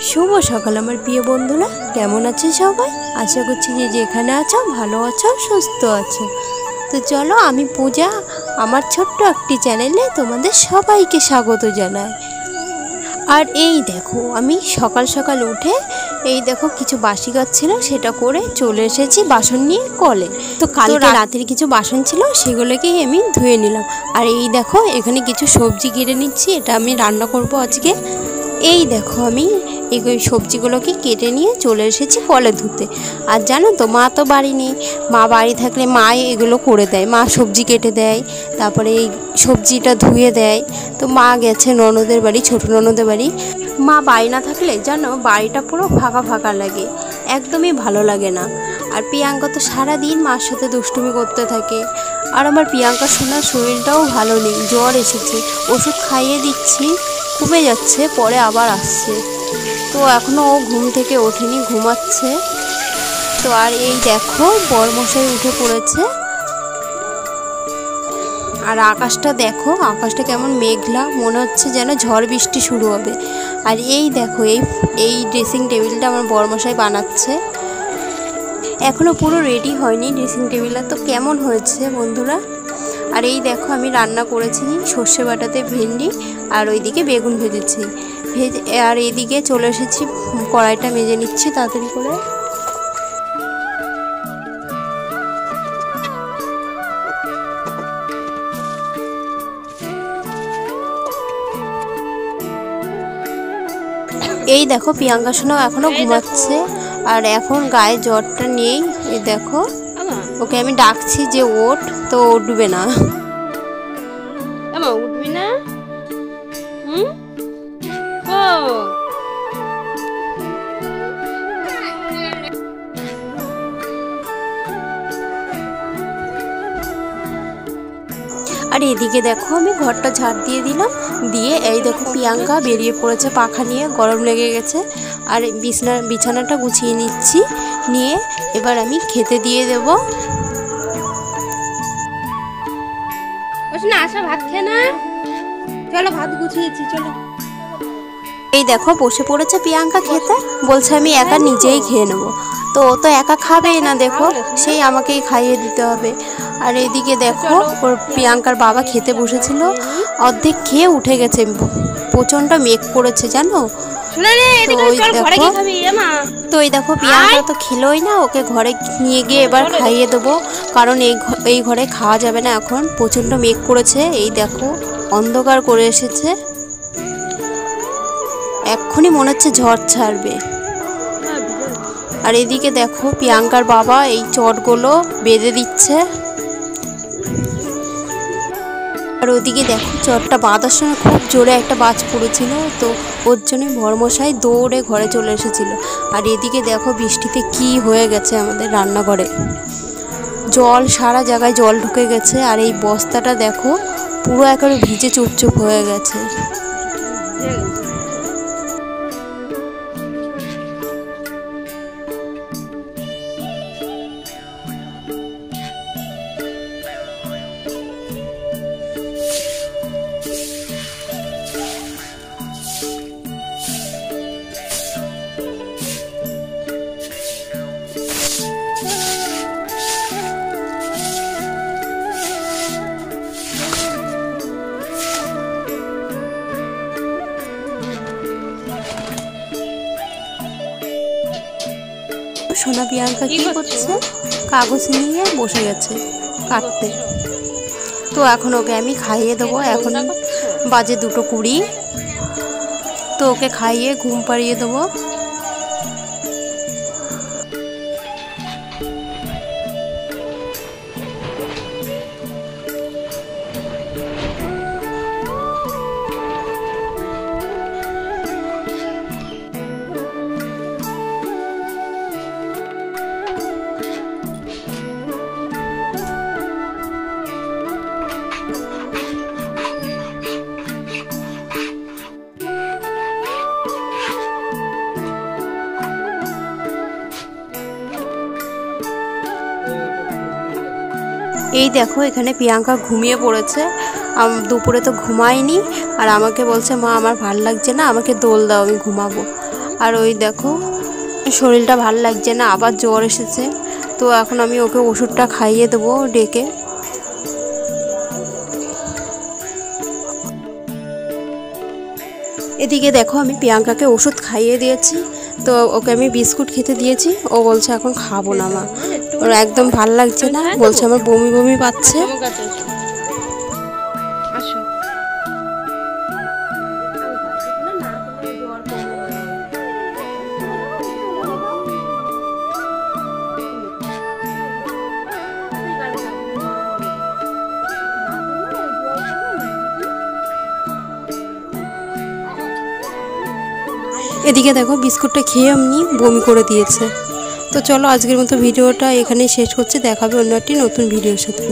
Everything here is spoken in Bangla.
শুভ সকাল আমার প্রিয় বন্ধুরা, কেমন আছে সবাই? আশা করছি যে যেখানে আছো ভালো আছো, সুস্থ আছো। তো চলো, আমি পূজা আমার ছোট্ট একটি চ্যানেলে তোমাদের সবাইকে স্বাগত জানাই। আর এই দেখো, আমি সকাল সকাল উঠে এই দেখো কিছু বাসি কাজ ছিল, সেটা করে চলে এসেছি বাসন নিয়ে কলে। তো কালকে রাতের কিছু বাসন ছিল, সেগুলোকেই আমি ধুয়ে নিলাম। আর এই দেখো, এখানে কিছু সবজি কেটে নিচ্ছি, এটা আমি রান্না করব আজকে। এই দেখো, আমি এই সবজিগুলোকে কেটে নিয়ে চলে এসেছি কলে ধুতে। আর জানো তো, মা তো বাড়ি নেই। মা বাড়ি থাকলে মা এগুলো করে দেয়, মা সবজি কেটে দেয়, তারপরে এই সবজিটা ধুয়ে দেয়। তো মা গেছে ননদের বাড়ি, ছোটো ননদের বাড়ি। মা বাড়ি না থাকলে জানো, বাড়িটা পুরো ফাঁকা ফাঁকা লাগে, একদমই ভালো লাগে না। আর প্রিয়াঙ্কা তো সারাদিন মার সাথে দুষ্টুমি করতে থাকে। আর আমার প্রিয়াঙ্কা সোনার শরীরটাও ভালো নেই, জ্বর এসেছে, ওষুধ খাইয়ে দিচ্ছি, কমে যাচ্ছে, পরে আবার আসছে। তো এখনও ও ঘুম থেকে ওঠেনি, ঘুমাচ্ছে। তো আর এই দেখো, বরমশাই উঠে পড়েছে। আর আকাশটা দেখো, আকাশটা কেমন মেঘলা, মনে হচ্ছে যেন ঝড় বৃষ্টি শুরু হবে। আর এই দেখো, এই ড্রেসিং টেবিলটা আমার বরমশাই বানাচ্ছে, এখনও পুরো রেডি হয়নি ড্রেসিং টেবিলটা। তো কেমন হয়েছে বন্ধুরা? আর এই দেখো, আমি রান্না করেছি সর্ষে বাটাতে ভেন্ডি, আর ওইদিকে বেগুন ভেজেছি। আর এইদিকে চলে এসেছি, কড়াইটা মেজে নিচ্ছি তাড়াতাড়ি করে। এই দেখো, প্রিয়াঙ্কা সোনাও এখনো ঘুমাচ্ছে, আর এখন গায়ে জ্বরটা নেই। এই দেখো, ওকে আমি ডাকছি যে ওঠ, তো উঠবে না। উঠবি না? আর এদিকে দেখো, আমি ঘরটা ঝাড় দিয়ে দিলাম, দিয়ে এই দেখো প্রিয়াঙ্কা বেরিয়ে পড়েছে পাখা নিয়ে, গরম লেগে গেছে। আর বিছানাটা গুছিয়ে নিচ্ছি, নিয়ে এবার আমি খেতে দিয়ে দেব। আশা ভাত খেয়ে না, চলো ভাত গুছিয়েছি, চলো। এই দেখো, বসে পড়েছে প্রিয়াঙ্কা খেতে, বলছে আমি একা নিজেই খেয়ে নেবো। তো ও তো একা খাবেই না, দেখো, সেই আমাকেই খাইয়ে দিতে হবে। আর এদিকে দেখো, ওর প্রিয়াঙ্কার বাবা খেতে বসেছিল, অর্ধেক খেয়ে উঠে গেছে, প্রচণ্ড মেঘ পড়েছে জানো। তো এই দেখো, প্রিয়াঙ্কা তো খেলোই না, ওকে ঘরে নিয়ে গিয়ে এবার খাইয়ে দেবো, কারণ এই ঘরে খাওয়া যাবে না এখন, প্রচণ্ড মেঘ পড়েছে। এই দেখো, অন্ধকার করে এসেছে, এক্ষুনি মনে হচ্ছে ঝড় ছাড়বে। আর এদিকে দেখো, প্রিয়াঙ্কার বাবা এই চটগুলো বেঁধে দিচ্ছে। আর ওদিকে দেখো, চটটা বাঁধার সময় খুব জোরে একটা বাজ পড়েছিল, তো ওর জন্য বরমশাই দৌড়ে ঘরে চলে এসেছিল। আর এদিকে দেখো, বৃষ্টিতে কি হয়ে গেছে আমাদের রান্নাঘরে, জল, সারা জায়গায় জল ঢুকে গেছে। আর এই বস্তাটা দেখো, পুরো একেবারে ভিজে চুপচুপ হয়ে গেছে। সোনা প্রিয়াঙ্কা কি করছে, কাগজ নিয়ে বসে গেছে কাটতে। তো এখন ওকে আমি খাইয়ে দেবো, এখন বাজে 2:20। তো ওকে খাইয়ে ঘুম পাড়িয়ে দেবো। এই দেখো, এখানে প্রিয়াঙ্কা ঘুমিয়ে পড়েছে। দুপুরে তো ঘুমায়নি, আর আমাকে বলছে মা আমার ভাল লাগছে না, আমাকে দোল দাও আমি ঘুমাবো। আর ওই দেখো শরীরটা ভাল লাগছে না, আবার জ্বর এসেছে। তো এখন আমি ওকে ওষুধটা খাইয়ে দেবো ডেকে। এদিকে দেখো আমি প্রিয়াঙ্কাকে ওষুধ খাইয়ে দিয়েছি, তো ওকে আমি বিস্কুট খেতে দিয়েছি। ও বলছে এখন খাবো না মা, ওর একদম ভাল লাগছে না, বলছে আমার বমি বমি পাচ্ছে। এদিকে দেখো বিস্কুটটা খেয়ে এমনি বমি করে দিয়েছে। তো চলো আজকের মতো ভিডিওটা এখানেই শেষ করছি, দেখাবে অন্য একটি নতুন ভিডিওর সাথে।